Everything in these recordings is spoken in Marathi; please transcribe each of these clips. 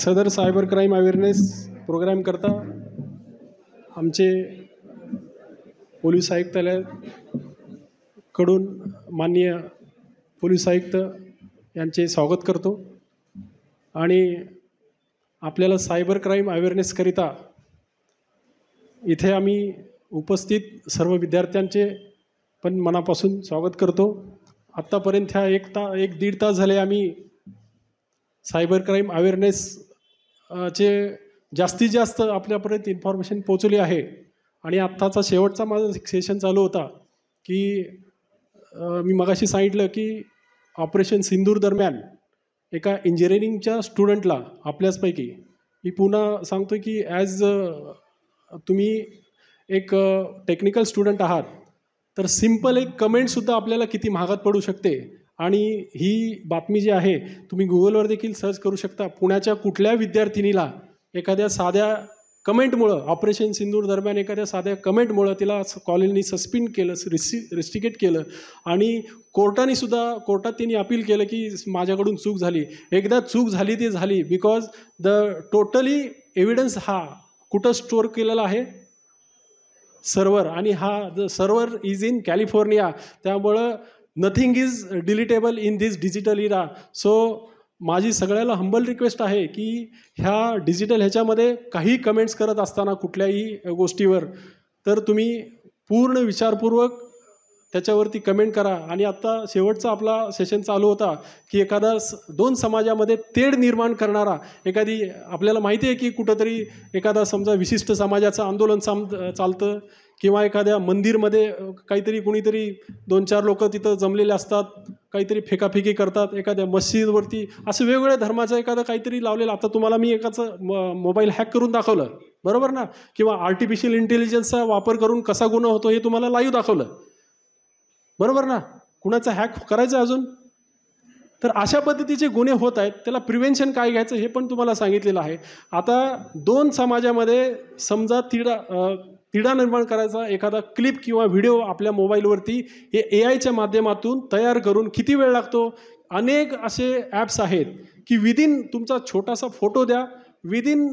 सदर सायबर क्राईम अवेअरनेस प्रोग्राम करता आमचे पोलीस आयुक्तालयाकडून माननीय पोलीस आयुक्त यांचे स्वागत करतो आणि आपल्याला सायबर क्राईम अवेअरनेसकरिता इथे आम्ही उपस्थित सर्व विद्यार्थ्यांचे पण मनापासून स्वागत करतो। आत्तापर्यंत ह्या एक दीड तास झाले आम्ही सायबर क्राईम अवेअरनेस चे जास्तीत जास्त आपल्यापर्यंत इन्फॉर्मेशन पोहोचवली आहे आणि आत्ताचा शेवटचा माझा सेशन चालू होता की मी मगाशी सांगितलं की ऑपरेशन सिंदूर दरम्यान एका इंजिनिअरिंगच्या स्टुडंटला आपल्याचपैकी मी पुन्हा सांगतो की ॲज तुम्ही एक टेक्निकल स्टुडंट आहात तर सिंपल एक कमेंटसुद्धा आपल्याला किती महागात पडू शकते आणि ही बातमी जी आहे तुम्ही गुगलवर देखील सर्च करू शकता। पुण्याच्या कुठल्या विद्यार्थिनीला एखाद्या साध्या कमेंटमुळं ऑपरेशन सिंदूर दरम्यान एखाद्या साध्या कमेंटमुळं तिला कॉलेजनी सस्पेंड केलं, रिस्ट्रिकेट केलं आणि कोर्टात तिने अपील केलं की माझ्याकडून चूक झाली। एकदा चूक झाली ती झाली, बिकॉज द टोटली एव्हिडन्स हा कुठं स्टोअर केलेला आहे, सर्व्हर, आणि हा the server is in California. त्यामुळं nothing is deletable in this digital era. So माझी सगळ्याला हंबल रिक्वेस्ट आहे की ह्या डिजिटल ह्याच्यामध्ये काही कमेंट्स करत असताना कुठल्याही गोष्टीवर तर तुम्ही पूर्ण विचारपूर्वक त्याच्यावरती कमेंट करा। आणि आत्ता शेवटचा आपला सेशन चालू होता की एखादा दोन समाजामध्ये तेढ निर्माण करणारा एखादी, आपल्याला माहिती आहे की कुठंतरी एखादा समजा विशिष्ट समाजाचं आंदोलन चालतं किंवा एखाद्या मंदिरमध्ये काहीतरी कुणीतरी 2-4 लोक तिथं जमलेले असतात, काहीतरी फेकाफेकी करतात, एखाद्या मस्जिदवरती असं वेगवेगळ्या धर्माचं एखादं काहीतरी लावलेलं। आता तुम्हाला मी एकाचं मोबाईल हॅक करून दाखवलं, बरोबर ना, किंवा आर्टिफिशियल इंटेलिजन्सचा वापर करून कसा गुन्हा होतो हे तुम्हाला लाईव्ह दाखवलं, बरोबर ना। कुणाचा हॅक करायचं अजून, तर अशा पद्धतीचे गुन्हे होत आहेत, त्याला प्रिव्हेन्शन काय घ्यायचं हे पण तुम्हाला सांगितलेलं आहे। आता दोन समाजामध्ये समजा तिढा निर्माण करायचा एखादा क्लिप किंवा व्हिडिओ आपल्या मोबाईलवरती हे AIच्या माध्यमातून तयार करून किती वेळ लागतो? अनेक असे ॲप्स आहेत की विदिन तुमचा छोटासा फोटो द्या, विदिन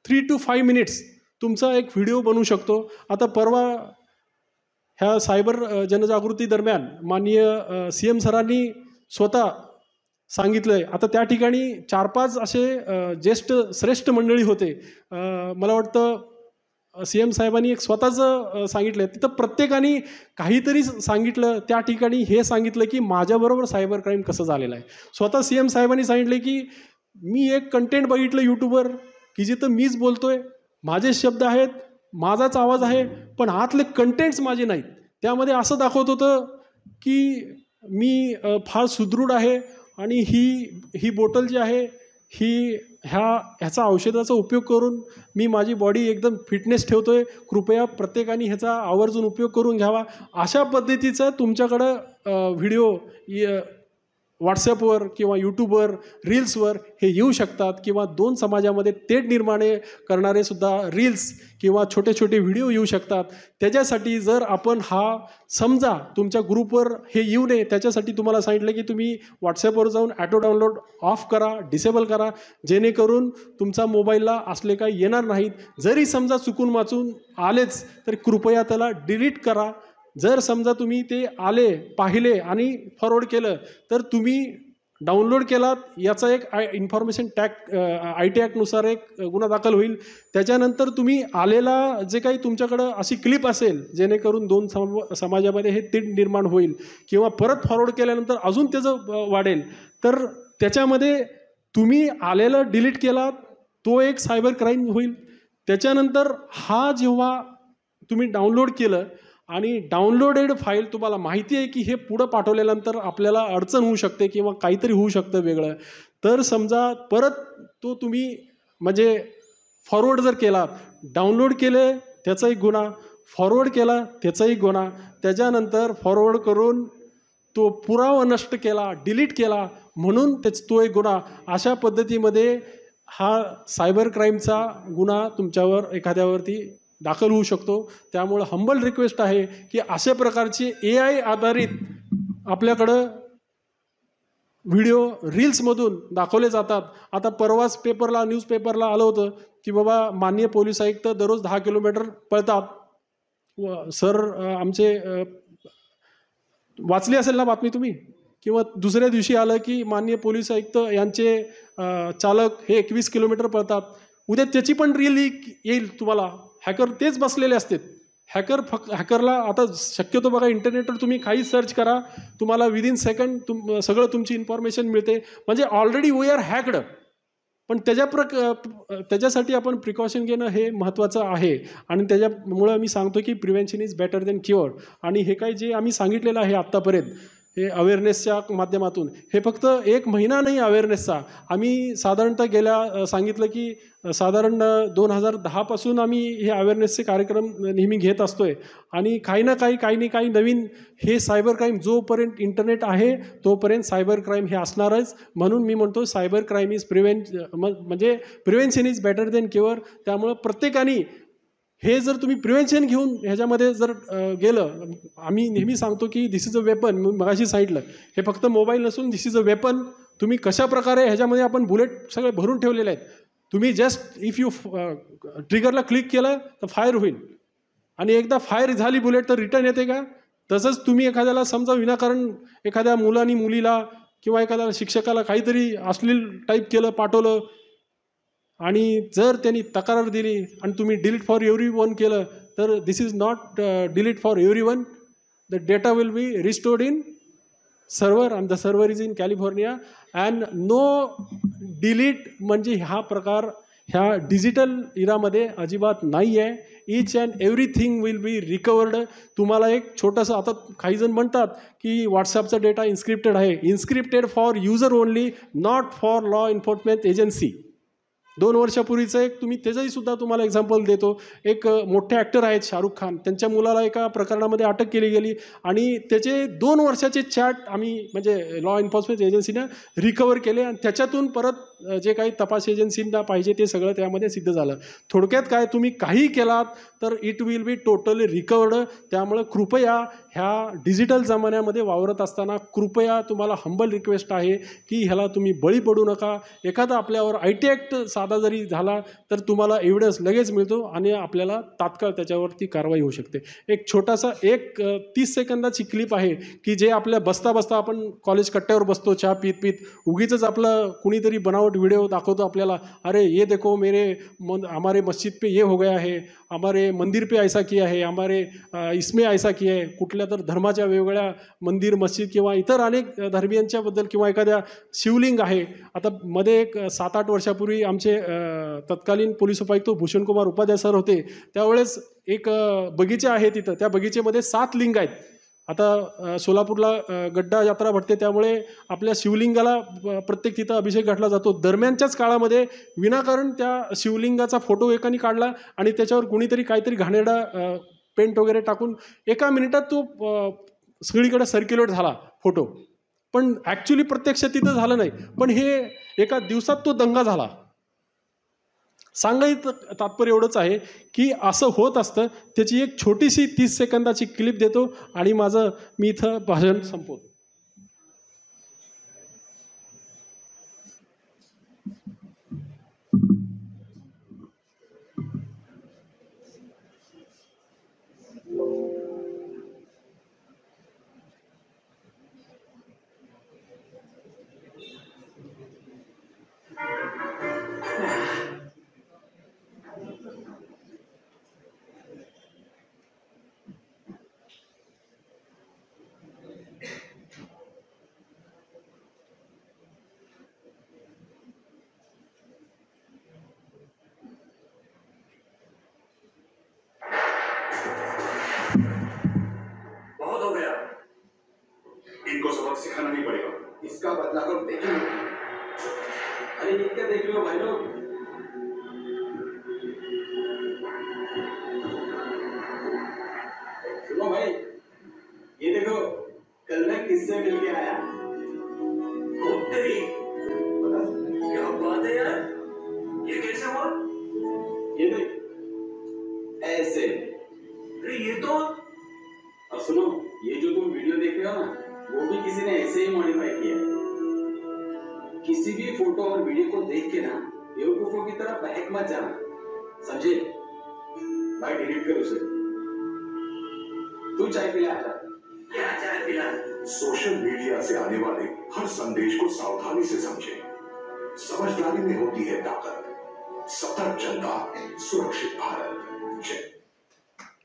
3 to 5 मिनिट्स तुमचा एक व्हिडिओ बनवू शकतो। आता परवा ह्या सायबर जनजागृती दरम्यान माननीय CM सरांनी स्वतः सांगितलं आहे। आता त्या ठिकाणी 4-5 असे ज्येष्ठ श्रेष्ठ मंडळी होते, मला वाटतं CM साहेबांनी एक स्वतःचं सांगितलं आहे, तिथं प्रत्येकाने काहीतरी सांगितलं। त्या ठिकाणी हे सांगितलं की माझ्याबरोबर सायबर क्राईम कसं झालेलं आहे। स्वतः CM साहेबांनी सांगितलं की मी एक कंटेंट बघितलं यूट्यूबवर की जिथं मीच बोलतोय, माझे शब्द आहेत, माझाच आवाज आहे, पण आतले कंटेंट्स माझे नाहीत। त्यामध्ये असं दाखवत होतं की मी फार सुदृढ आहे आणि ही बॉटल जी आहे ही ह्याचा औषधाचा उपयोग करून मी माझी बॉडी एकदम फिटनेस ठेवतोय, कृपया प्रत्येकाने ह्याचा आवर्जून उपयोग करून घ्यावा। अशा पद्धतीचं तुमच्याकडं व्हिडिओ व्हॉट्सॲपवर किंवा यूट्यूबवर रील्सवर हे येऊ शकतात किंवा दोन समाजामध्ये तेढ निर्माण करणारे सुद्धा रील्स किंवा छोटे छोटे व्हिडिओ येऊ शकतात। त्याच्यासाठी जर आपण हा समजा तुमच्या ग्रुपवर हे येऊ नये, त्याच्यासाठी तुम्हाला सांगितलं की तुम्ही व्हॉट्सॲपवर जाऊन ॲटो डाउनलोड ऑफ करा, डिसेबल करा, जेणेकरून तुमचा मोबाईलला असले काही येणार नाहीत। जरी समजा चुकून वाचून आलेच तर कृपया त्याला डिलीट करा। जर समजा तुम्ही ते आले, पाहिले आणि फॉरवर्ड केलं तर तुम्ही डाउनलोड केलात याचा एक इन्फॉर्मेशन IT ॲक्टनुसार एक गुन्हा दाखल होईल। त्याच्यानंतर तुम्ही आलेला जे काही तुमच्याकडं अशी क्लिप असेल जेणेकरून दोन समाजामध्ये हे तीढ निर्माण होईल किंवा परत फॉरवर्ड केल्यानंतर अजून त्याचं वाढेल, तर त्याच्यामध्ये तुम्ही आलेलं डिलीट केलात तो एक सायबर क्राईम होईल। त्याच्यानंतर हा जेव्हा तुम्ही डाउनलोड केलं आणि डाउनलोडेड फाईल तुम्हाला माहिती आहे की हे पुढं पाठवल्यानंतर आपल्याला अडचण होऊ शकते किंवा काहीतरी होऊ शकतं वेगळं, तर समजा परत तो तुम्ही म्हणजे फॉरवर्ड जर केला, डाउनलोड केले त्याचा एक गुन्हा, फॉरवर्ड केला त्याचाही गुन्हा, त्याच्यानंतर फॉरवर्ड करून तो पुरावा नष्ट केला, डिलीट केला म्हणून तो एक गुन्हा। अशा पद्धतीमध्ये हा सायबर क्राईमचा गुन्हा तुमच्यावर एखाद्यावरती दाखल होऊ शकतो। त्यामुळे हंबल रिक्वेस्ट आहे की अशा प्रकारची AI आधारित आपल्याकडं व्हिडिओ रील्समधून दाखवले जातात. आता परवाच न्यूजपेपरला आलं होतं की बाबा माननीय पोलीस आयुक्त दररोज 10 किलोमीटर पळतात. सर आमचे वाचली असेल ना बातमी तुम्ही? किंवा दुसऱ्या दिवशी आलं की माननीय पोलीस आयुक्त यांचे चालक हे 21 किलोमीटर पळतात. उद्या त्याची पण रील येईल तुम्हाला. हॅकर तेच बसलेले असतात. हॅकरला आता शक्यतो बघा इंटरनेटवर तुम्ही काही सर्च करा, तुम्हाला विदिन सेकंड सगळं तुमची इन्फॉर्मेशन मिळते. म्हणजे ऑलरेडी वी आर हॅक्ड. पण त्याच्यासाठी आपण प्रिकॉशन घेणं हे महत्त्वाचं आहे. आणि त्याच्यामुळं मी सांगतो की prevention is better than cure. आणि हे काही जे आम्ही सांगितलेलं आहे आत्तापर्यंत हे अवेअरनेसच्या माध्यमातून, हे फक्त 1 महिना नाही अवेअरनेसचा. आम्ही साधारणतः सांगितलं की साधारण 2010 पासून आम्ही हे अवेअरनेसचे कार्यक्रम नेहमी घेत असतोय. आणि काही ना काही नवीन हे सायबर क्राईम जोपर्यंत इंटरनेट आहे तोपर्यंत सायबर क्राईम हे असणारच. म्हणून मी म्हणतो सायबर क्राईम इज म्हणजे prevention is better than cure. त्यामुळं प्रत्येकाने हे जर तुम्ही प्रिव्हेन्शन घेऊन ह्याच्यामध्ये जर गेलं, आम्ही नेहमी सांगतो की दिस इज अ वेपन. मगाशी सांगितलं हे फक्त मोबाईल नसून दिस इज अ वेपन. तुम्ही कशा प्रकारे ह्याच्यामध्ये आपण बुलेट सगळे भरून ठेवलेले आहेत. तुम्ही जस्ट इफ यू ट्रिगरला क्लिक केलं तर फायर होईल. आणि एकदा फायर झाली बुलेट तर रिटर्न येते का? तसंच तुम्ही एखाद्याला समजा विनाकारण एखाद्या मुलानी मुलीला किंवा एखाद्या शिक्षकाला काहीतरी अश्लील टाईप केलं, पाठवलं, आणि जर त्यांनी तक्रार दिली आणि तुम्ही डिलीट फॉर एव्हरीवन केलं तर this is not delete for everyone. The data will be restored in server and the server is in California. And no delete म्हणजे हा प्रकार ह्या डिजिटल इरामध्ये अजिबात नाही आहे. Each and everything will be recovered. तुम्हाला एक छोटंसं, आता काही जण म्हणतात की व्हॉट्सॲपचा डेटा इन्स्क्रिप्टेड आहे. Encrypted for user only, not for law enforcement agency. 2 वर्षापूर्वीचं एक त्याचंही सुद्धा तुम्हाला एक्झाम्पल देतो. एक मोठे ॲक्टर आहेत शाहरुख खान, त्यांच्या मुलाला एका प्रकरणामध्ये अटक केली गेली आणि त्याचे 2 वर्षाचे चॅट आम्ही म्हणजे लॉ एन्फोर्समेंट एजन्सीनं रिकवर केले. आणि त्याच्यातून परत जे काही तपास एजन्सींना पाहिजे ते सगळं त्यामध्ये सिद्ध झालं. थोडक्यात काय, तुम्ही काही केलात तर it will be totally recovered. त्यामुळं कृपया ह्या डिजिटल जमान्यामध्ये वावरत असताना कृपया तुम्हाला हंबल रिक्वेस्ट आहे की ह्याला तुम्ही बळी पडू नका. एखादा आपल्यावर IT ॲक्ट साधा जरी झाला तर तुम्हाला एव्हिडन्स लगेच मिळतो आणि आपल्याला तात्काळ त्याच्यावरती कारवाई होऊ शकते. एक छोटासा 30 सेकंदाची क्लिप आहे की जे आपल्या बसता आपण कॉलेज कट्ट्यावर बसतो चहा पीत उगीच आपलं कुणीतरी बनावट व्हिडिओ दाखवतो आपल्याला, अरे ये देखो हमारे मस्जिद पे ये हो गया है, हमारे मंदिर पे ऐसा किया है, हमारे इसमें ऐसा किया है. कुठल्या तर धर्माच्या वेगवेगळ्या मंदिर मस्जिद किंवा इतर अनेक धर्मियांच्याबद्दल किंवा एखाद्या शिवलिंग आहे. आता मध्ये एक 7-8 वर्षापूर्वी आमचे तत्कालीन पोलीस उपायुक्त भूषणकुमार उपाध्याय सर होते. त्यावेळेस एक बगीचा आहे तिथं, त्या बगीचेमध्ये 7 लिंग आहेत. आता सोलापूरला गड्डा यात्रा भरते त्यामुळे आपल्या शिवलिंगाला प्रत्येक तिथं अभिषेक घातला जातो. दरम्यानच्याच काळामध्ये विनाकारण त्या शिवलिंगाचा फोटो एकाने काढला आणि त्याच्यावर कुणीतरी काहीतरी घाणेरडा पेंट वगैरे टाकून 1 मिनिटात तो सगळीकडे सर्क्युलेट झाला फोटो. पण ॲक्च्युली प्रत्यक्ष तिथं झालं नाही, पण हे एका दिवसात तो दंगा झाला. सांगायचं तात्पर्य एवढंच आहे की असं होत असतं. त्याची एक छोटीशी 30 सेकंदाची क्लिप देतो आणि मी इथं भाषण संपवतो. बहुत हो गया, इनको सबक सिखाना नहीं पड़ेगा. इसका बदला हम देखेंगे. अरे ये क्या देख रहे हो भाई लोग? सुनो भाई, ये देखो कल मैं किससे मिल के आया. तेरी क्या बात है यार, ये कैसे हुआ? ये देख ऐसे. अरे ये तो, और सुनो, ये जो तुम वीडियो देख रहे हो ना, वो भी किसी ने ऐसे ही मॉडिफाई किया है. किसी भी फोटो और वीडियो को देख के ना बेवकूफों की तरह बहक मत जाना, समझे? भाई डिलीट कर उसे। तू चाय पिला आजा। क्या चाय पिला? सोशल मीडिया से आने वाले हर संदेश को सावधानी से समझें। समझदारी में होती है ताकत। सतर्क जनता, सुरक्षित भारत। जय।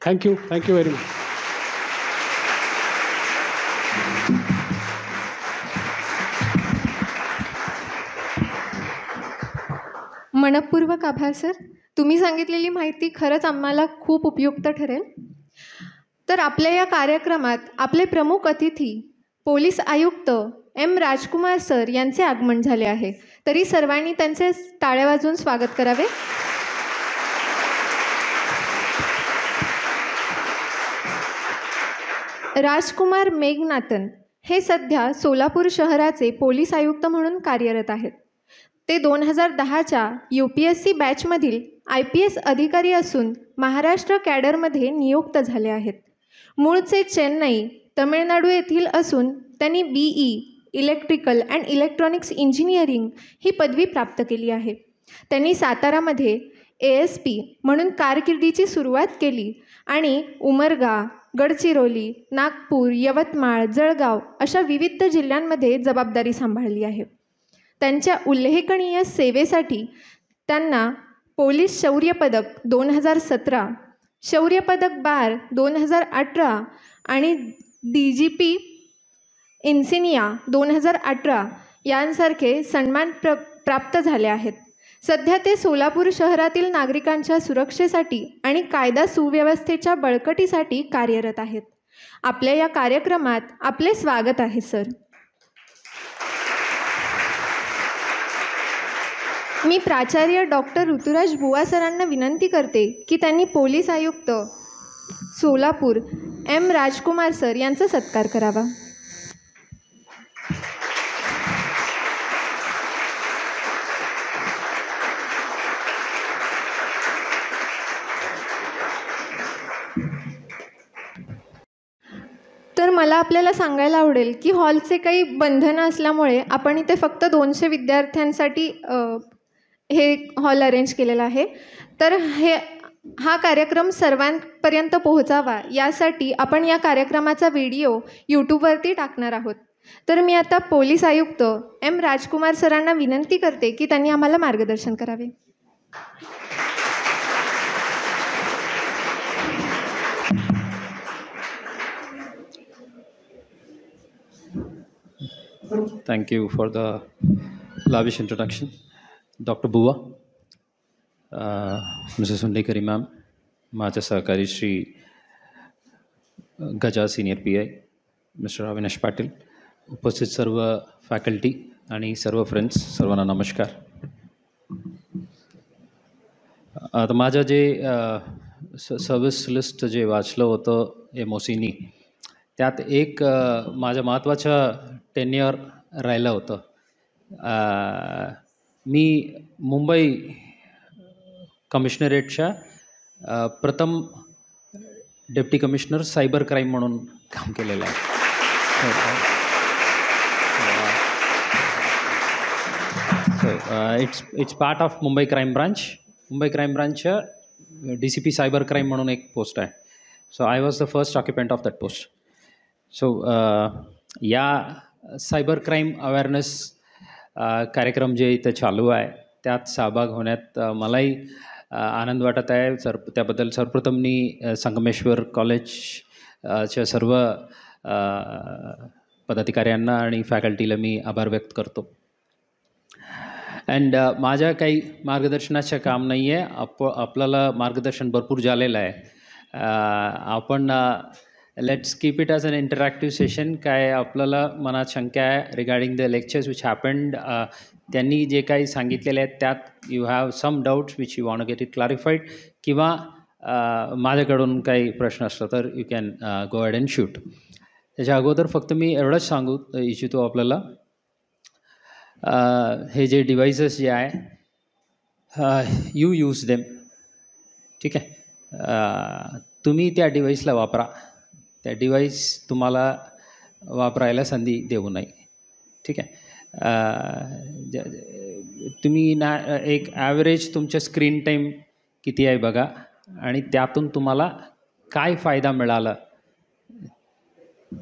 Thank you very much. मनःपूर्वक आभार सर. तुम्ही सांगितलेली माहिती खरंच आम्हाला खूप उपयुक्त ठरेल. तर आपल्या या कार्यक्रमात आपले प्रमुख अतिथी पोलीस आयुक्त एम राजकुमार सर यांचे आगमन झाले आहे. तरी सर्वांनी त्यांचे टाळ्या वाजवून स्वागत करावे. राजकुमार मेघनाथन हे सध्या सोलापूर शहराचे पोलीस आयुक्त म्हणून कार्यरत आहेत. ते 2010च्या UPSC बॅचमधील IPS अधिकारी असून महाराष्ट्र कॅडरमध्ये नियुक्त झाले आहेत. मूळचे चेन्नई, तमिळनाडू येथील असून त्यांनी BE electrical and electronics engineering ही पदवी प्राप्त केली आहे. त्यांनी सातारामध्ये ASP म्हणून कारकिर्दीची सुरुवात केली आणि उमरगा, गडचिरोली, नागपूर, यवतमाळ, जळगाव अशा विविध जिल्ह्यांमध्ये जबाबदारी सांभाळली आहे. त्यांच्या उल्लेखनीय सेवेसाठी त्यांना पोलीस शौर्य पदक 2017, शौर्य पदक बार 2018 आणि DGP इन्सिनिया 2018 यांसारखे सन्मान प्राप्त झाले आहेत. सध्या ते सोलापूर शहरातील नागरिकांच्या सुरक्षेसाठी आणि कायदा सुव्यवस्थेच्या बळकटीसाठी कार्यरत आहेत. आपल्या या कार्यक्रमात आपले स्वागत आहे सर. मी प्राचार्य डॉक्टर ऋतुराज बुवा सरांना विनंती करते की त्यांनी पोलीस आयुक्त सोलापूर एम राजकुमार सर यांचा सत्कार करावा. तर मला आपल्याला सांगायला आवडेल की हॉलचे काही बंधनं असल्यामुळे आपण इथे फक्त 200 विद्यार्थ्यांसाठी हे हॉल अरेंज केलेला आहे. तर हा कार्यक्रम सर्वांपर्यंत पोहोचावा यासाठी आपण या कार्यक्रमाचा व्हिडिओ यूट्यूबवरती टाकणार आहोत. तर मी आता पोलीस आयुक्त एम राजकुमार सरांना विनंती करते की त्यांनी आम्हाला मार्गदर्शन करावे. Thank you for the lavish introduction. Dr. Buwa, Mrs. Hundekari ma'am, माझे सहकारी Shri Gaja senior PI, mister Avinash Patil, उपस्थित सर्व फॅकल्टी आणि सर्व फ्रेंड्स, सर्वांना नमस्कार. आता माझं जे सर्विस लिस्ट जे वाचलं होतं MOCनी, त्यात एक माझं महत्त्वाचं टेन्युअर राहिलं होतं. मी मुंबई कमिशनरेटच्या प्रथम डेप्टी कमिशनर सायबर क्राईम म्हणून काम केलेलं आहे. It's part of Mumbai crime branch. Mumbai crime ब्रांचच्या DCP सायबर क्राईम म्हणून एक पोस्ट आहे. So I was the first occupant of that post. So या सायबर क्राईम अवेअरनेस कार्यक्रम जे इथे चालू आहे त्यात सहभाग होण्यात मलाही आनंद वाटत आहे. त्याबद्दल सर्वप्रथम मी संगमेश्वर कॉलेजच्या सर्व पदाधिकाऱ्यांना आणि फॅकल्टीला मी आभार व्यक्त करतो. अँड माझ्या काही मार्गदर्शनाचं काम नाही आहे. आपल्याला मार्गदर्शन भरपूर झालेलं आहे. आपण let's keep it as an interactive session. काय आपल्याला मनात शंका आहे regarding the lectures which happened, त्यांनी जे काही सांगितलेले आहेत त्यात you have some doubts which you want get it clarified, किंवा माझ्याकडून काही प्रश्न असला तर you can go ahead and shoot. त्याच्या अगोदर फक्त मी एवढंच सांगू इच्छितो आपल्याला, हे जे डिव्हाइसेस जे आहे यू यूज देम. ठीक आहे, तुम्ही त्या डिव्हाइसला वापरा. त्या डिव्हाइस तुम्हाला वापरायला संधी देऊ नये. ठीक आहे. तुम्ही ना एक ॲव्हरेज तुमचं स्क्रीन टाईम किती आहे बघा आणि त्यातून तुम्हाला काय फायदा मिळाला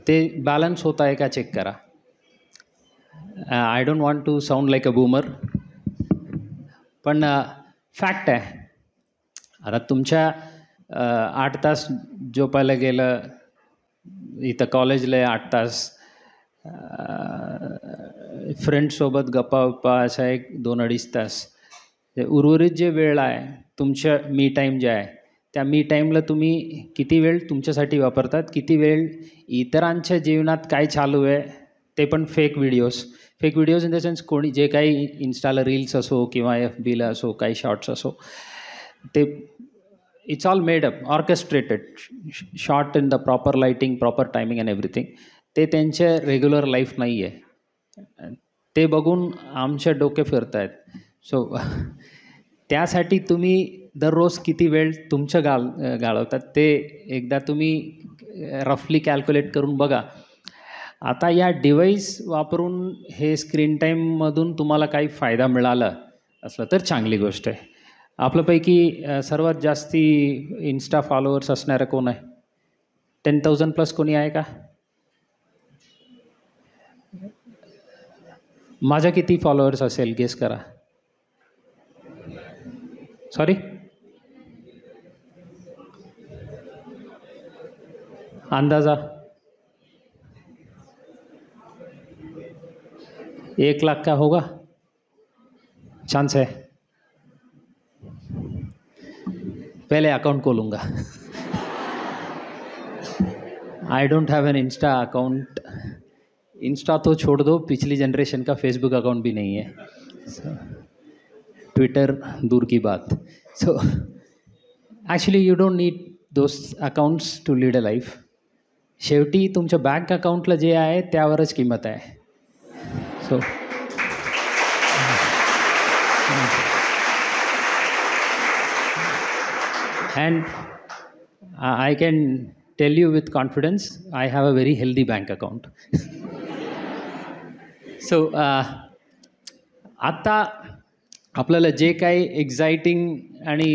ते बॅलन्स होत आहे का चेक करा. I don't want to sound like a boomer, पण फॅक्ट आहे. आता तुमच्या 8 तास झोपायला गेलं, इथं कॉलेजला आहे 8 तास, फ्रेंड्ससोबत गप्पा असा 1-2-2.5 तास, ते उर्वरित जे वेळ आहे तुमचं मी टाईम जे आहे त्या मी टाईमला तुम्ही किती वेळ तुमच्यासाठी वापरतात, किती वेळ इतरांच्या जीवनात काय चालू आहे ते पण fake videos in the sense कोणी जे काही इन्स्टाला रील्स असो किंवा FBला असो काही शॉर्ट्स असो, ते it's all made up, orchestrated, shot in the proper lighting, proper timing and everything. ते त्यांचे रेग्युलर लाईफ नाही आहे. ते बघून आमच्या डोके फिरत आहेत. सो त्यासाठी तुम्ही दररोज किती वेळ तुमचं घालवतात ते एकदा तुम्ही रफली कॅल्क्युलेट करून बघा. आता या डिव्हाइस वापरून हे स्क्रीन टाईममधून तुम्हाला काही फायदा मिळाला असला तर चांगली गोष्ट आहे. आपल्यापैकी सर्वात जास्ती इन्स्टा फॉलोअर्स असणारं कोण आहे? 10,000+ कोणी आहे का? माझा किती फॉलोअर्स असेल गेस करा. सॉरी, अंदाजा 1 लाख का होगा? चांस है. पहले अकाउंट खोलूंगा. I don't have an Insta account. Insta तो छोड़ दो, पिछली जनरेशन का फेसबुक अकाउंट भी नहीं है. ट्विटर दूर की बात. So actually you don't need those accounts to lead a life. शेवटी तुमच्या बँक अकाउंटला जे आहे त्यावरच किंमत आहे. So and I can tell you with confidence, I have a very healthy bank account. So आता आपल्याला जे काही एक्झायटिंग आणि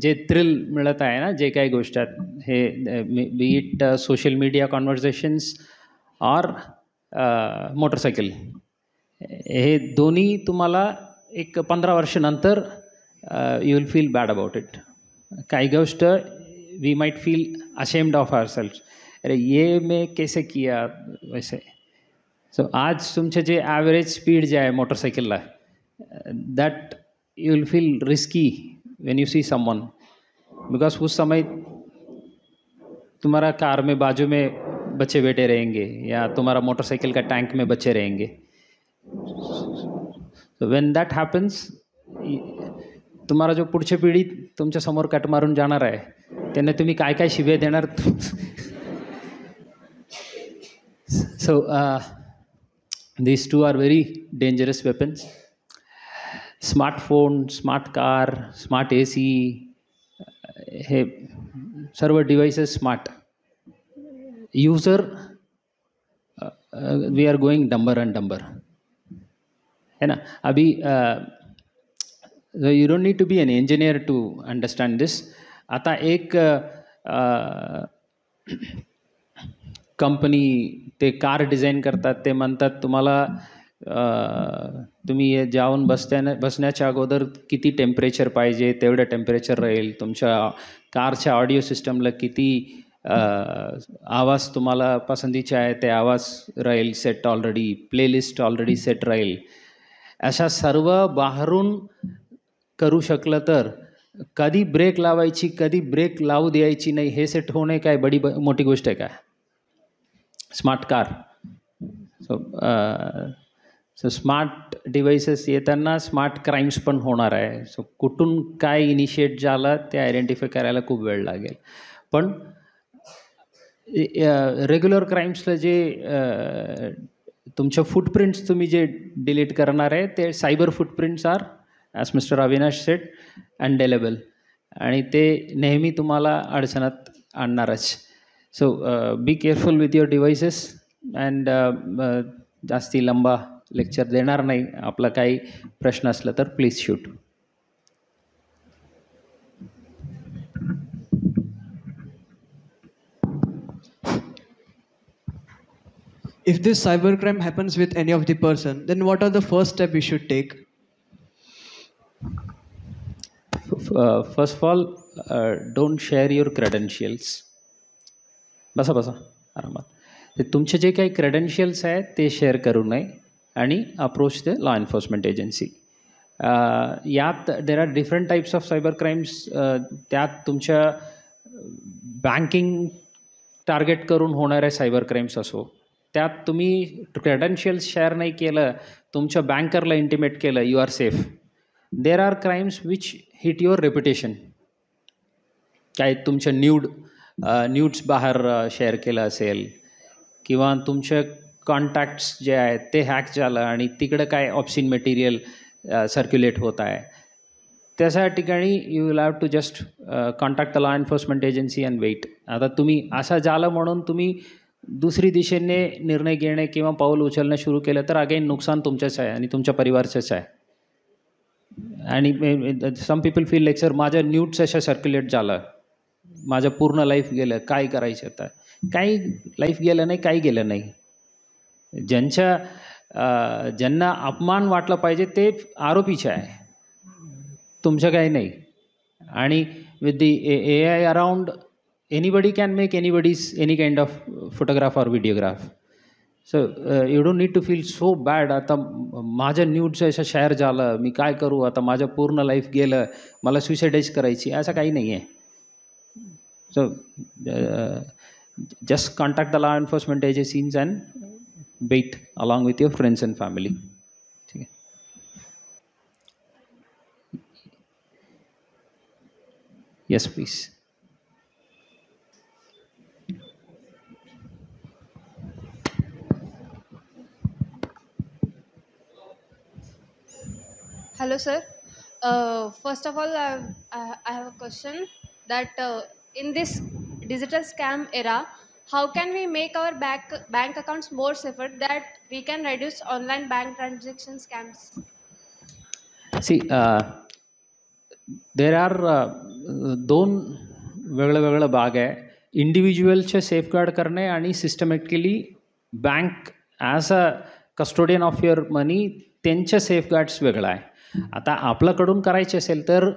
जे थ्रिल मिळत आहे ना, जे काही गोष्ट आहेत, हे be it social media conversations or motorcycle, हे दोन्ही तुम्हाला एक 15 वर्षानंतर you will feel bad about it. काही गोष्ट we might feel ashamed of our self, अरे ये मैं कैसे किया वैसे. सो आज तुमचे जे ॲव्हरेज स्पीड जे आहे मोटरसायकलला, that you will feel risky when you see someone, because उस समय तुम्हारा कार में बाजू में बच्चे बैठे रहेंगे या तुम्हारा मोटरसाइकिल का टैंक में बच्चे रहेंगे. सो व्हेन दैट हैपन्स, तुम्हाला जो पुढची पिढी तुमच्या समोर कट मारून जाणार आहे त्यांना तुम्ही काय काय शिव्या देणार. So these two are very dangerous weapons. Smartphone, smart car, smart AC, हे सर्व devices smart. User we are going dumber and dumber, है ना. अभी you don't need to be an engineer to understand this. आता एक कंपनी ते कार डिझाईन करतात, ते म्हणतात तुम्हाला तुम्ही जाऊन बसण्याच्या अगोदर किती टेम्परेचर पाहिजे तेवढं टेम्परेचर राहील. तुमच्या कारच्या ऑडिओ सिस्टमला किती आवाज तुम्हाला पसंतीचे आहे ते आवाज राहील set, already playlist already set राहील. अशा सर्व बाहेरून करू शकलं तर कधी ब्रेक लावायची, कधी ब्रेक लावू द्यायची नाही, हे सेट होणे काय मोठी गोष्ट आहे का? Smart car. So smart devices येताना स्मार्ट क्राईम्स पण होणार आहे. सो कुठून काय इनिशिएट झालं ते आयडेंटिफाय करायला खूप वेळ लागेल. पण रेग्युलर क्राईम्सला जे तुमच्या फुटप्रिंट्स तुम्ही जे डिलीट करणार आहे ते cyber footprints are, as mister Avinash said, indelible, आणि ते नेहमी तुम्हाला अडचणात आणणारच. So be careful with your devices and जास्ती लेक्चर देणार नाही. आपला काही प्रश्न असला तर please shoot. If this cybercrime happens with any of the person, then what are the first step we should take? First of all don't share your credentials. बसा बसा आरामात. ते तुमचे जे काही क्रेडेन्शियल्स आहेत ते शेअर करू नये आणि approach the law enforcement agency. यात there are different types of cyber crimes. त्यात तुमच्या बँकिंग टार्गेट करून होणाऱ्या सायबर क्राईम्स असो, त्यात तुम्ही क्रेडेन्शियल्स शेअर नाही केलं, तुमच्या बँकरला इंटिमेट केलं, you are safe. There are crimes which hit your reputation. काय तुमच्या न्यूड्स बाहेर शेअर केलं असेल किंवा तुमचे कॉन्टॅक्ट्स जे आहेत ते हॅक झालं आणि तिकडं काय ऑप्सिन मटेरियल सर्क्युलेट होत आहे, त्याच्या ठिकाणी you will have to just contact the law enforcement agency and wait. आता तुम्ही असं झालं म्हणून तुम्ही दुसरी दिशेने निर्णय घेणे किंवा पाऊल उचलणं सुरू केलं तर अगेन नुकसान तुमचंच आहे आणि तुमच्या परिवारचंच आहे. आणि some people feel like sir माझ्या न्यूड्स अशा सर्क्युलेट झालं, माझं पूर्ण लाईफ गेलं, काय करायचं आता. काही लाईफ गेलं नाही, काही गेलं नाही. ज्यांना अपमान वाटलं पाहिजे ते आरोपीचे आहे, तुमचं काही नाही. आणि with the AI around anybody can make anybody's any kind of photograph or videograph. So you don't need to feel so bad. आता माझ्या न्यूड्स असं शेअर झालं, मी काय करू आता, माझं पूर्ण लाईफ गेलं, मला सुसाईडाईज करायची, असं काही नाही आहे. So just contact the law enforcement agencies and wait along with your friends and family. ठीक आहे. Yes please. Hello, sir. First of all, I have a question that in this digital scam era, how can we make our bank accounts more safer that we can reduce online bank transaction scams? See, there are दोन वेगळं भाग आहे. इंडिव्हिज्युअलचे सेफगार्ड करणे आणि systematically bank as a custodian of your money त्यांचे सेफगार्ड्स वेगळं आहे. आता आपल्याकडून करायचे असेल तर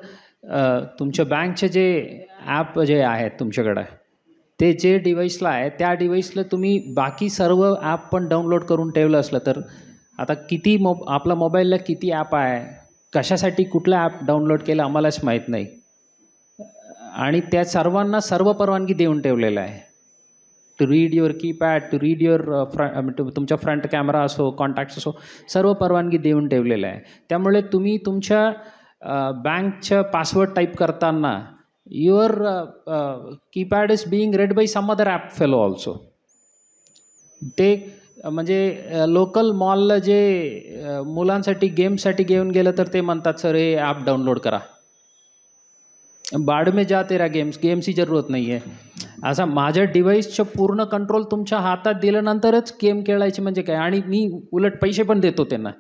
तुमच्या बँकचे जे ॲप जे आहेत तुमच्याकडं, ते जे डिव्हाइसला आहे त्या डिव्हाइसला तुम्ही बाकी सर्व ॲप पण डाउनलोड करून ठेवलं असलं तर, आता किती आपल्या मोबाईलला किती ॲप आहे, कशासाठी कुठलं ॲप डाउनलोड केलं आम्हालाच माहीत नाही. आणि त्या सर्वांना सर्व परवानगी देऊन ठेवलेलं आहे. To read your keypad, to read your तुमच्या फ्रंट कॅमेरा असो, कॉन्टॅक्ट्स असो, सर्व परवानगी देऊन ठेवलेलं आहे. त्यामुळे तुम्ही तुमच्या बँकचं पासवर्ड टाईप करताना your keypad is being read by some other app fellow also. ते म्हणजे लोकल मॉलला जे मुलांसाठी गेमसाठी घेऊन गेलं तर ते म्हणतात सर हे ॲप डाउनलोड करा. बाड में जा तेरा गेम्सची जरूरत नाही आहे. असा माझ्या डिव्हाइसचं पूर्ण कंट्रोल तुमच्या हातात दिल्यानंतरच गेम खेळायचे म्हणजे काय, आणि मी उलट पैसे पण देतो त्यांना.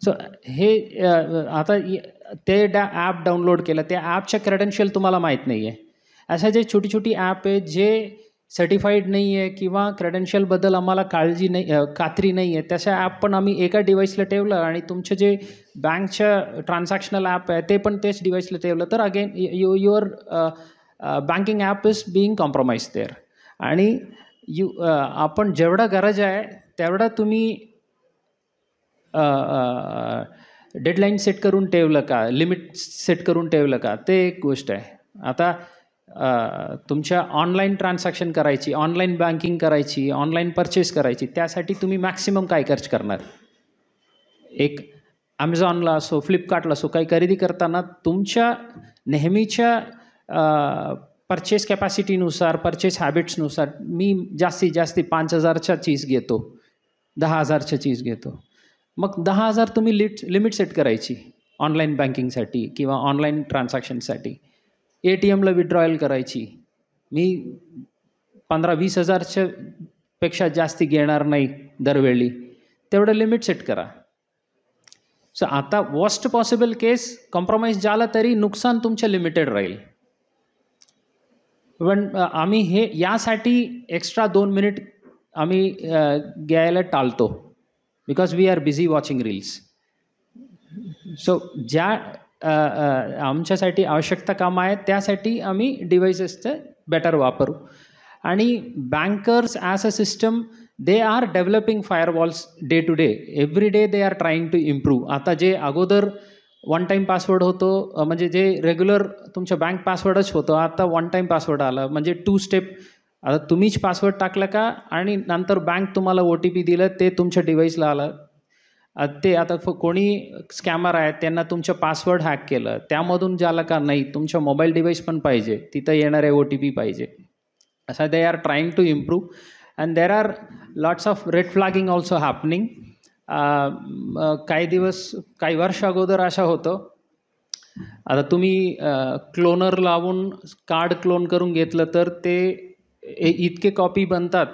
सो हे आता ते ॲप डाउनलोड केलं, त्या ॲपच्या क्रेडेन्शियल तुम्हाला माहीत नाही आहे. अशा जे छोटी छोटी ॲप आहेत जे सर्टिफाईड नाही आहे किंवा क्रेडेन्शियलबद्दल आम्हाला काळजी नाही, खात्री नाही आहे, तशा ॲप पण आम्ही एका डिव्हाइसला ठेवलं आणि तुमचं जे बँकचं ट्रान्झॅक्शनल ॲप आहे ते पण तेच डिव्हाइसला ठेवलं तर again your banking app is being compromise there. आणि आपण जेवढा गरज आहे तेवढा तुम्ही डेडलाईन सेट करून ठेवलं का, लिमिट सेट करून ठेवलं का, ते एक गोष्ट आहे. आता तुमच्या ऑनलाईन ट्रान्झॅक्शन करायची, ऑनलाईन बँकिंग करायची, ऑनलाईन परचेस करायची, त्यासाठी तुम्ही मॅक्सिमम काय खर्च करणार. एक ॲमेझॉनला असो, फ्लिपकार्टला असो, काही खरेदी करताना तुमच्या नेहमीच्या परचेस कॅपॅसिटीनुसार, परचेस हॅबिट्सनुसार मी जास्तीत जास्त 5,000च्या चीज घेतो, 10,000च्या चीज घेतो. मग 10,000 तुम्ही लिमिट सेट करायची ऑनलाईन बँकिंगसाठी किंवा ऑनलाईन ट्रान्झॅक्शनसाठी. ATMला विड्रॉयल करायची, मी 15-20 हजारच्या पेक्षा जास्ती घेणार नाही दरवेळी. तेवढं लिमिट सेट करा. सो आता वर्स्ट पॉसिबल केस कॉम्प्रोमाइज झाला तरी नुकसान तुमचं लिमिटेड राहील. पण आम्ही हे यासाठी एक्स्ट्रा 2 मिनिट आम्ही घ्यायला टाळतो, because we are busy watching reels. So ज्या आमच्यासाठी आवश्यकता कामं आहेत त्यासाठी आम्ही डिव्हाइसेसचं बेटर वापरू. आणि bankers as a system they are developing firewalls day to day. Every day they are trying to improve. आता जे अगोदर वन टाईम पासवर्ड होतो, म्हणजे जे रेग्युलर तुमच्या बँक पासवर्डच होतं, आता वन टाईम पासवर्ड आलं, म्हणजे 2 स्टेप. आता तुम्हीच पासवर्ड टाकलं का आणि नंतर बँक तुम्हाला OTP दिलं, ते तुमच्या डिव्हाइसला आलं. ते आता कोणी स्कॅमर आहेत त्यांना तुमचं पासवर्ड हॅक केलं, त्यामधून झालं का नाही, तुमच्या मोबाईल डिव्हाइस पण पाहिजे, तिथं येणारे OTP पाहिजे. असा they are trying to improve. And there are lots of red flagging also happening. काही वर्ष अगोदर असं होतं, आता तुम्ही क्लोनर लावून कार्ड क्लोन करून घेतलं तर ते इतके कॉपी बनतात,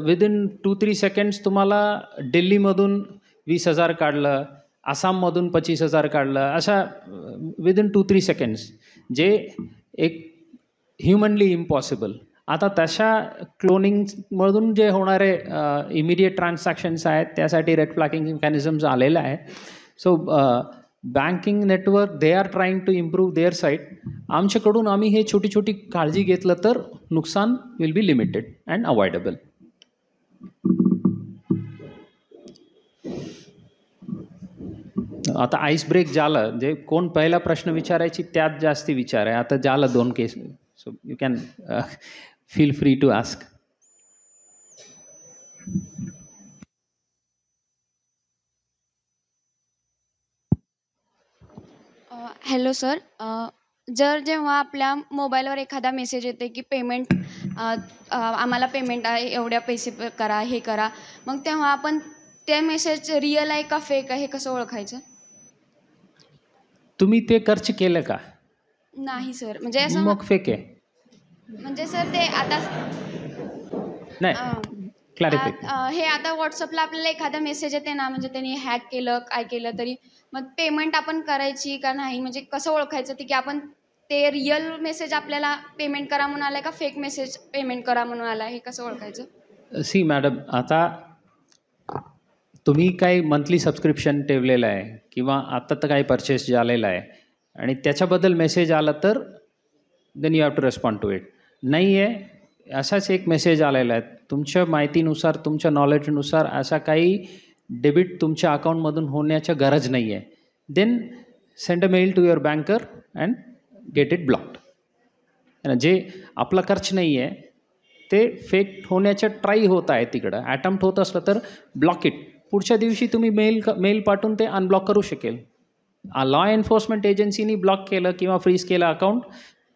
विदिन 2-3 सेकंड्स तुम्हाला दिल्लीमधून 20,000 काढलं, आसाममधून 25,000 काढलं, अशा विदिन 2-3 सेकंड्स, जे एक ह्युमनली इम्पॉसिबल. आता तशा क्लोनिंगमधून जे होणारे इमिडिएट ट्रान्झॅक्शन्स आहेत त्यासाठी रेड फ्लॅगिंग मेकॅनिझम्स आलेलं आहे. So banking network they are trying to improve their side. आमच्याकडून आम्ही हे छोटी छोटी काळजी घेतलं तर नुकसान will be limited and avoidable. आता आईस ब्रेक झालं, जे कोण पहिला प्रश्न विचारायची त्यात जास्ती विचार आहे. आता झालं 2 case, so you can feel free to ask. Hello sir, जेव्हा आपल्या मोबाईलवर एखादा मेसेज येते की पेमेंट आम्हाला पेमेंट आहे, एवढ्या पैसे करा, हे करा, मग तेव्हा आपण ते मेसेज रिअल आहे का फेक आहे हे कसं ओळखायचं? तुम्ही ते खर्च केलं का? नाही सर, म्हणजे असं मग फेक आहे. म्हणजे सर ते आता नाही, क्लॅरिफाय. हे आता व्हॉट्सअपला आपल्याला एखादा मेसेज येते ना, म्हणजे त्यांनी हॅक केलं काय केलं तरी मग पेमेंट आपण करायची का नाही, म्हणजे कसं ओळखायचं ते की आपण ते रिअल मेसेज आपल्याला पेमेंट करा म्हणून आलाय का फेक मेसेज पेमेंट करा म्हणून आलाय, हे कसं ओळखायचं? सी मॅडम, आता तुम्ही काही मंथली सबस्क्रिप्शन ठेवलेलं आहे किंवा आता तर काही परचेस झालेलं आहे आणि त्याच्याबद्दल मेसेज आला तर then you have to respond to it. नाही आहे, असाच एक मेसेज आलेला आहे, तुमच्या माहितीनुसार तुमच्या नॉलेजनुसार असा काही डेबिट तुमच्या अकाउंटमधून होण्याची गरज नाही आहे, then send a mail to your banker and get it blocked. जे आपला खर्च नाही आहे ते फेक होण्याच्या ट्राय होत आहे, तिकडं अटेम्प्ट होत असलं तर ब्लॉक इट. पुढच्या दिवशी तुम्ही मेल पाठवून ते अनब्लॉक करू शकेल. लॉ एन्फोर्समेंट एजन्सीनी ब्लॉक केलं किंवा फ्रीज केलं अकाउंट,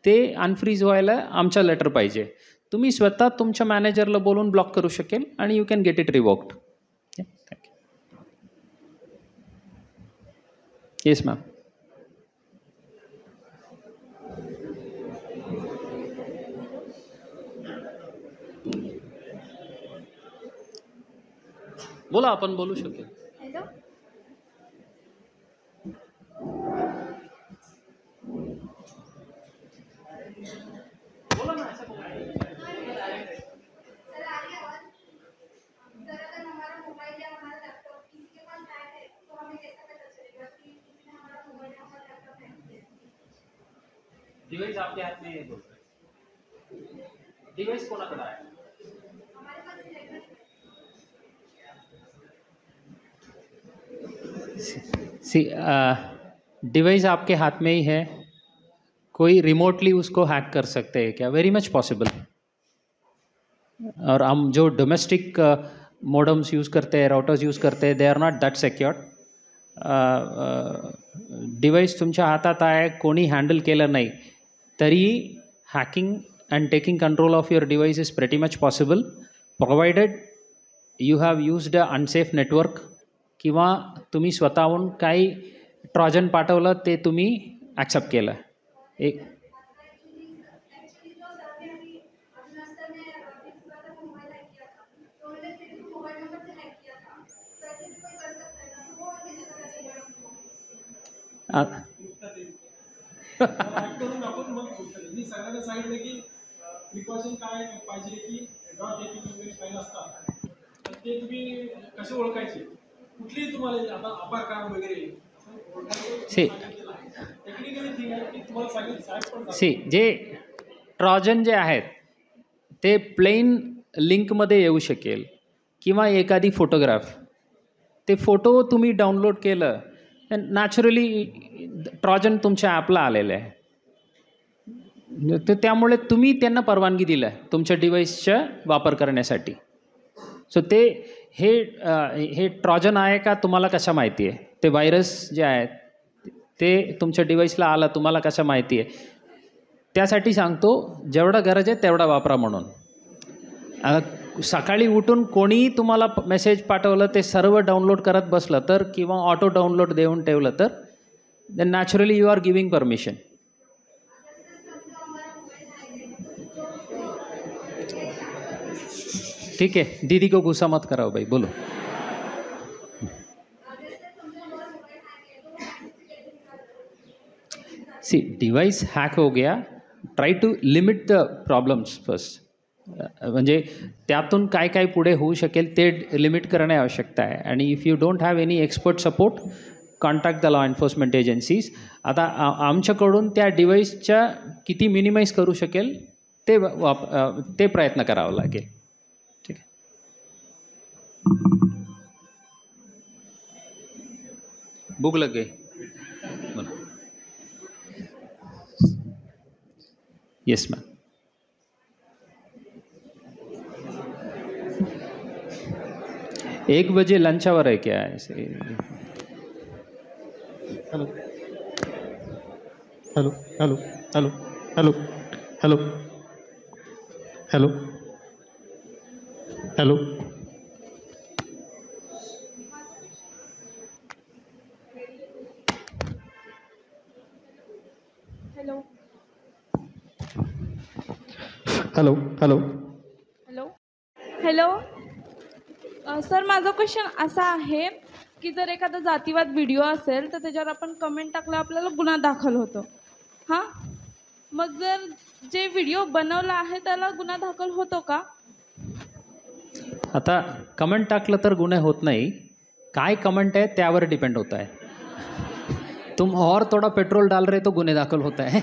ते अनफ्रीज व्हायला आमचा लेटर पाहिजे. तुम्ही स्वतः तुमच्या मॅनेजरला बोलून ब्लॉक करू शकेल आणि you can get it revoked. Thank you. Yes ma'am. बोला, आपण बोलू शकेल. हॅलो, डिवाइस आपके हाथ में है, डिवाइस कोणाकडे आहे? डिवाइस आपके हाथ में ही है, कोई रिमोटली उसको हैक कर सकते हैं क्या? Very much possible. और हम जो डोमेस्टिक मोडम्स यूज़ करते हैं, राउटर्स यूज़ करते हैं, they are not that secured. Device तुमच्या हातात आहे, कोणी हँडल केलं नाही तरी hacking and taking control of your device is pretty much possible, provided you have used a unsafe network किंवा तुम्ही स्वतःहून काही ट्रॉजन पाठवलं ते तुम्ही ॲक्सेप्ट केलं. एक करून आपण मग मी सगळ्यांना सांगितलं की प्रिकॉशन काय पाहिजे की डॉट एपीके वगैरे फाईल असतात तर ते तुम्ही कसे ओळखायचे कुठलीही तुम्हाला आता अपार काम वगैरे टेक्निकली थिंग आहे की तुम्हाला सांगितलं साहेब पण जे ट्रॉजन जे आहेत ते प्लेन लिंकमध्ये येऊ शकेल किंवा एखादी फोटोग्राफ ते फोटो तुम्ही डाउनलोड केलं नॅचरली ट्रॉजन तुमच्या ॲपला आलेलं आहे तर त्यामुळे तुम्ही त्यांना परवानगी दिलं आहे तुमच्या डिव्हाइसचा वापर करण्यासाठी सो ते हे ट्रॉजन आहे का तुम्हाला कशा माहिती आहे ते व्हायरस जे आहेत ते तुमच्या डिव्हाइसला आलं तुम्हाला कशा माहिती आहे त्यासाठी सांगतो जेवढा गरज आहे तेवढा वापरा म्हणून सकाळी उठून कोणीही तुम्हाला मेसेज पाठवलं ते सर्व डाउनलोड करत बसलं तर किंवा ऑटो डाउनलोड देऊन ठेवलं तर then naturally you are giving permission ठीक है दीदी को गुस्सा मत कराओ भाई बोलो सी डिवाइस हैक हो गया try to limit the problems first म्हणजे त्यातून काय काय पुढे होऊ शकेल ते लिमिट करणे आवश्यकता आहे आणि if you don't have any expert support contact the law enforcement agencies आता आमच्याकडून त्या डिव्हाइसच्या किती मिनिमाइज करू शकेल ते प्रयत्न करावा लागेल ठीक आहे भूक लग गई येस मैम 1 बजे लंच आवर है क्या ऐसे hello hello hello hello hello hello hello hello hello hello hello hello sir माझा क्वेश्चन असा आहे की जर एखादा जातीवाद व्हिडिओ असेल तर त्याच्यावर आपण कमेंट टाकलं आपल्याला गुन्हा दाखल होतो हां मग जर जे व्हिडिओ बनवला आहे त्याला गुन्हा दाखल होतो का आता कमेंट टाकलं तर गुन्हे होत नाही काय कमेंट है त्यावर डिपेंड होता है तुम और थोड़ा पेट्रोल डाल रहे तो गुन्हे दाखल होता है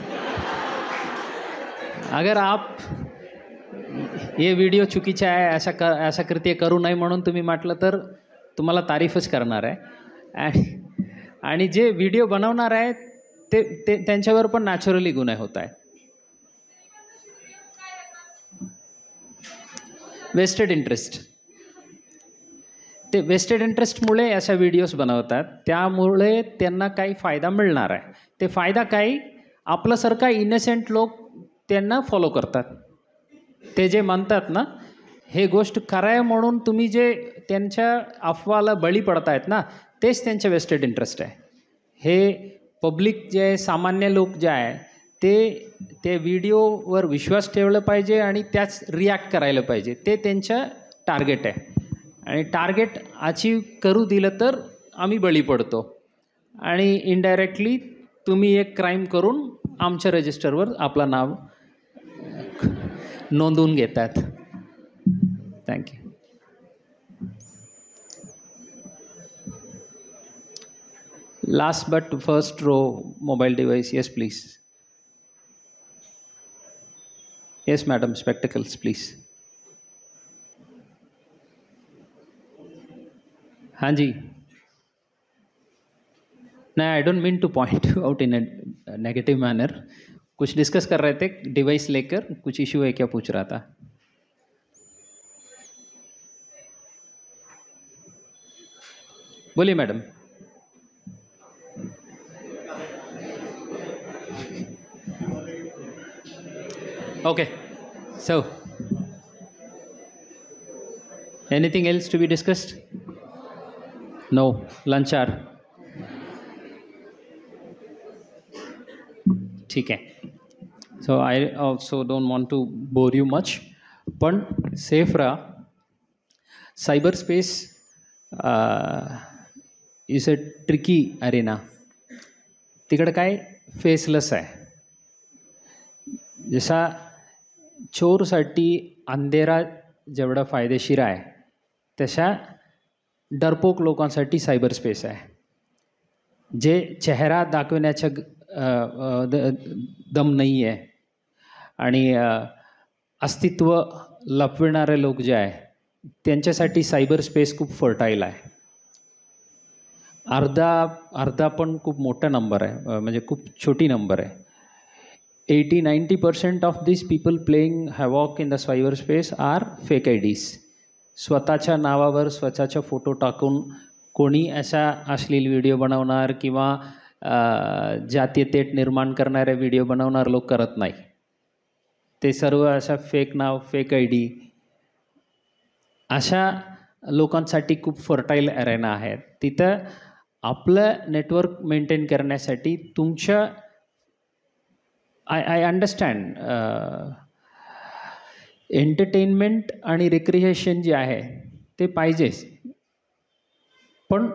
अगर आप ये व्हिडिओ चुकीचा आहे अशा कृत्य करू नये म्हणून तुम्ही म्हटलं तर तुम्हाला तारीफच करणार आहे आणि जे व्हिडिओ बनवणार आहे ते त्यांच्यावर पण नॅचरली गुन्हे होत आहे वेस्टेड इंटरेस्ट ते वेस्टेड इंटरेस्टमुळे अशा व्हिडिओज बनवतात त्यामुळे त्यांना काही फायदा मिळणार आहे ते फायदा काही आपल्यासारखा इनोसेंट लोक त्यांना फॉलो करतात ते जे म्हणतात ना हे गोष्ट खरं आहे म्हणून तुम्ही जे त्यांच्या अफवाला बळी पडतायत ना तेच त्यांचं वेस्टेड इंटरेस्ट आहे हे पब्लिक जे सामान्य लोक जे आहे ते व्हिडिओवर विश्वास ठेवला पाहिजे आणि त्याच रिॲक्ट करायला पाहिजे ते त्यांचं टार्गेट आहे आणि टार्गेट अचीव करू दिलं तर आम्ही बळी पडतो आणि इनडायरेक्टली तुम्ही एक क्राईम करून आमच्या रजिस्टरवर आपलं नाव नोंदवून घेतात thank you last but first row mobile device yes please yes madam spectacles please हाँ जी नहीं I don't mean to point out in a negative manner कुछ डिस्कस कर रहे थे डिवाइस लेकर कुछ इशू है क्या पूछ रहा था बोलिए madam okay so anything else to be discussed no lunch hour ठीक है so I also don't want to bore you much पण सेफ रहा cyber space is a tricky arena तिकडं काय फेसलेस आहे. जसा चोरसाठी अंधेरा जेवढा फायदेशीर आहे तशा डरपोक लोकांसाठी सायबर स्पेस आहे. जे चेहरा दाखवण्याच्या दम नाही आहे आणि अस्तित्व लपविणारे लोक जे आहे त्यांच्यासाठी सायबर स्पेस खूप फर्टाईल आहे. अर्धा पण खूप मोठा नंबर आहे, म्हणजे खूप छोटी नंबर आहे. 80-90% of this people playing havoc in the cyber space are fake IDs. स्वतःच्या नावावर स्वतःचा फोटो टाकून कोणी अशा अश्लील व्हिडिओ बनवणार किंवा जातीय तेढ निर्माण करणारे व्हिडिओ बनवणार लोक करत नाही. ते सर्व अशा फेक नाव, फेक ID अशा लोकांसाठी खूप फर्टाईल अरेना आहेत. तिथं आपलं नेटवर्क मेंटेन करण्यासाठी तुमच्या आय अंडरस्टँड एंटरटेनमेंट आणि रिक्रिएशन जे आहे ते पाहिजेच, पण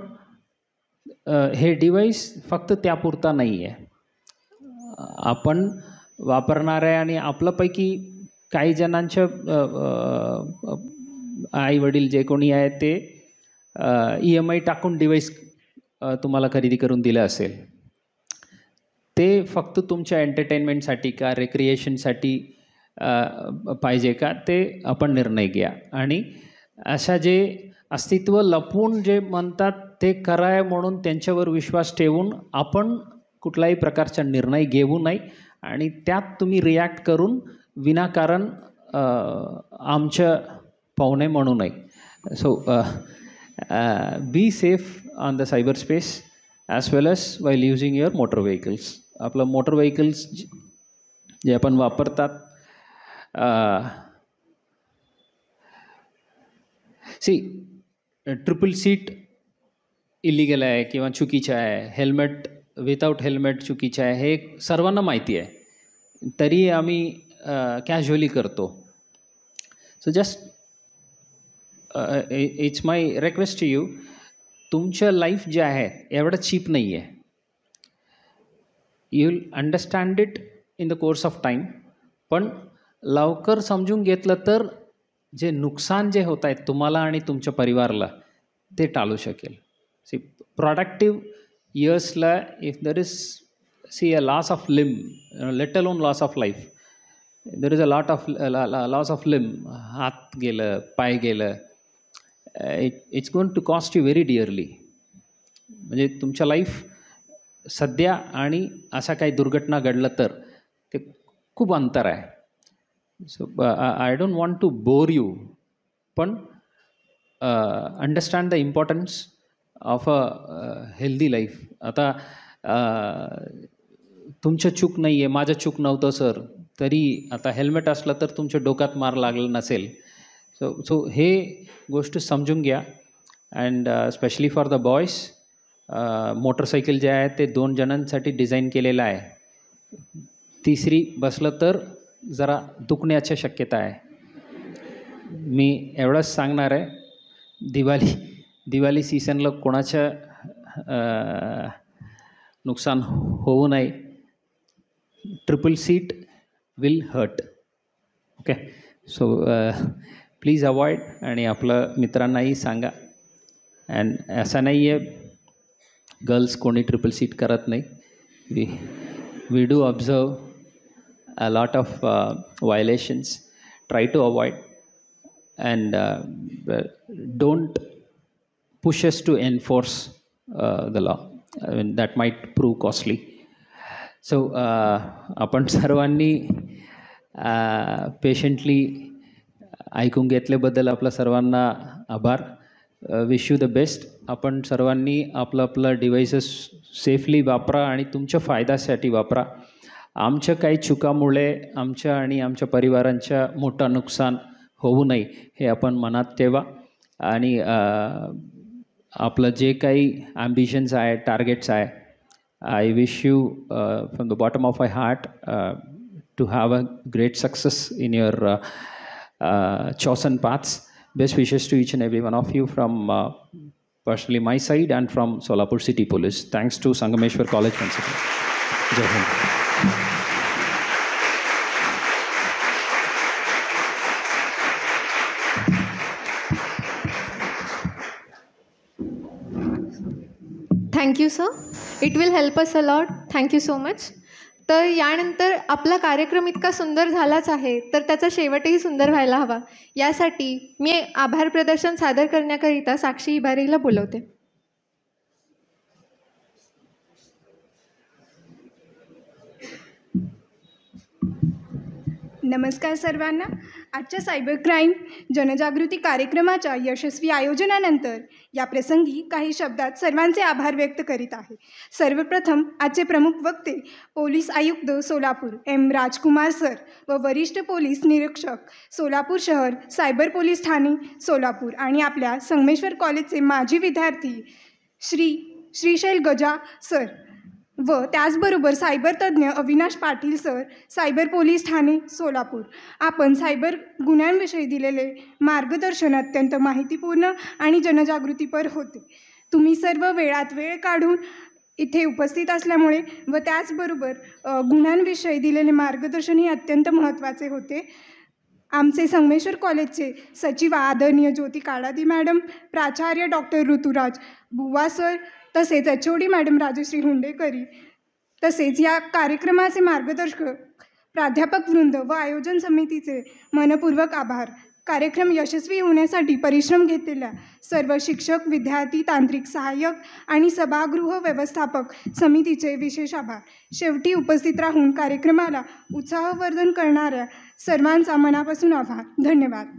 हे डिव्हाइस फक्त त्यापुरता नाही आहे. आपण वापरणार आहे आणि आपल्यापैकी काही जणांच्या आई वडील जे कोणी आहे ते EMI टाकून डिव्हाइस तुम्हाला खरेदी करून दिलं असेल. ते फक्त तुमच्या एंटरटेनमेंटसाठी का रिक्रिएशनसाठी पाहिजे का ते आपण निर्णय घ्या. आणि अशा जे अस्तित्व लपवून जे म्हणतात ते खरं आहे म्हणून त्यांच्यावर विश्वास ठेवून आपण कुठलाही प्रकारचा निर्णय घेऊ नये आणि त्यात तुम्ही रिॲक्ट करून विनाकारण आमच्या पाहुणे म्हणू नये. So be safe on the cyber space as well as while using your motor vehicles. आपलं मोटर व्हेकल्स जे आपण वापरतात, ट्रिपल सीट इलिगल आहे किंवा चुकीचं आहे, हेल्मेट विदाऊट हेल्मेट चुकीचं आहे, हे सर्वांना माहिती आहे, तरी आम्ही कॅज्युअली करतो. So just it's my request to you, तुमचं लाईफ जे आहे एवढं चीप नाही आहे. You will understand it in the course of time, पण लवकर समजून घेतलं तर जे नुकसान जे होत आहेत तुम्हाला आणि तुमच्या परिवाराला ते टाळू शकेल. सी प्रोडक्टिव्ह इयर्सला if there is a loss of limb, let alone loss of life, there is a loss of limb, हात गेलं, पाय गेलं, it's going to cost you very dearly. म्हणजे तुमच्या लाईफ सध्या आणि अशा काही दुर्घटना घडलं तर ते खूप अंतर आहे. So I don't want to bore you, पण understand the importance of a healthy life. आता तुमचं चूक नाही आहे, माझं चूक नव्हतं सर, तरी आता हेल्मेट असलं तर तुमच्या डोक्यात मार लागलं नसेल. सो हे गोष्ट समजून घ्या. And specially for the boys, motorcycle जे आहे ते 2 जणांसाठी डिझाईन केलेलं आहे. तिसरी बसलं तर जरा दुखण्याची शक्यता आहे. मी एवढंच सांगणार आहे, दिवाळी सीझनला कोणाचं नुकसान होऊ नये. Triple seat will hurt. Okay, so please avoid. आणि आपलं मित्रांनाही सांगा. अँड असं नाही आहे गर्ल्स कोणी ट्रिपल सीट करत नाही. We do observe a lot of violations. Try to avoid and don't push us to enforce the law. I mean, that might prove costly. So आपण सर्वांनी पेशंटली ऐकून घेतल्याबद्दल आपल्या सर्वांना आभार. Wish you the best. आपण सर्वांनी आपलं डिव्हाइसेस सेफली वापरा आणि तुमच्या फायद्यासाठी वापरा. आमच्या काही चुकामुळे आमच्या आणि आमच्या परिवारांच्या मोठं नुकसान होऊ नये हे आपण मनात ठेवा. आणि आपलं जे काही ॲम्बिशन्स आहे, टार्गेट्स आहे, I wish you from the bottom of my heart to have a great success in your chosen paths. Best wishes to each and every one of you from personally my side and from Solapur City Police. Thanks to Sangameshwar College Principal. जय हिंद. Thank you sir, it will help us a lot. Thank you so much. तर यानंतर आपला कार्यक्रम इतका सुंदर झालाच आहे, तर त्याचा शेवटही सुंदर व्हायला हवा. यासाठी मी आभार प्रदर्शन सादर करण्याकरिता साक्षी इबारेला बोलवते. नमस्कार सर्वांना. आजच्या सायबर क्राईम जनजागृती कार्यक्रमाच्या यशस्वी आयोजनानंतर या प्रसंगी काही शब्दात सर्वांचे आभार व्यक्त करीत आहे. सर्वप्रथम आजचे प्रमुख वक्ते पोलीस आयुक्त सोलापूर एम राजकुमार सर व वरिष्ठ पोलीस निरीक्षक सोलापूर शहर सायबर पोलीस ठाणे सोलापूर आणि आपल्या संगमेश्वर कॉलेजचे माजी विद्यार्थी श्रीशैल गजा सर व त्याचबरोबर सायबर तज्ज्ञ Avinash Patil sir cyber police Thane Solapur. आपण सायबर गुन्ह्यांविषयी दिलेले मार्गदर्शन अत्यंत माहितीपूर्ण आणि जनजागृतीपर होते. तुम्ही सर्व वेळात वेळ काढून इथे उपस्थित असल्यामुळे व त्याचबरोबर गुन्ह्यांविषयी दिलेले मार्गदर्शनही अत्यंत महत्त्वाचे होते. आमचे संगमेश्वर कॉलेजचे सचिव आदरणीय ज्योती काळादी मॅडम, प्राचार्य डॉक्टर ऋतुराज बुवा सर, तसेच HOD मॅडम राजश्री हुंडेकरी, तसेच या कार्यक्रमाचे मार्गदर्शक प्राध्यापक वृंद व आयोजन समितीचे मनपूर्वक आभार. कार्यक्रम यशस्वी होण्यासाठी परिश्रम घेतलेल्या सर्व शिक्षक, विद्यार्थी, तांत्रिक सहाय्यक आणि सभागृह व्यवस्थापक समितीचे विशेष आभार. शेवटी उपस्थित राहून कार्यक्रमाला उत्साहवर्धन करणाऱ्या सर्वांचा मनापासून आभार. धन्यवाद.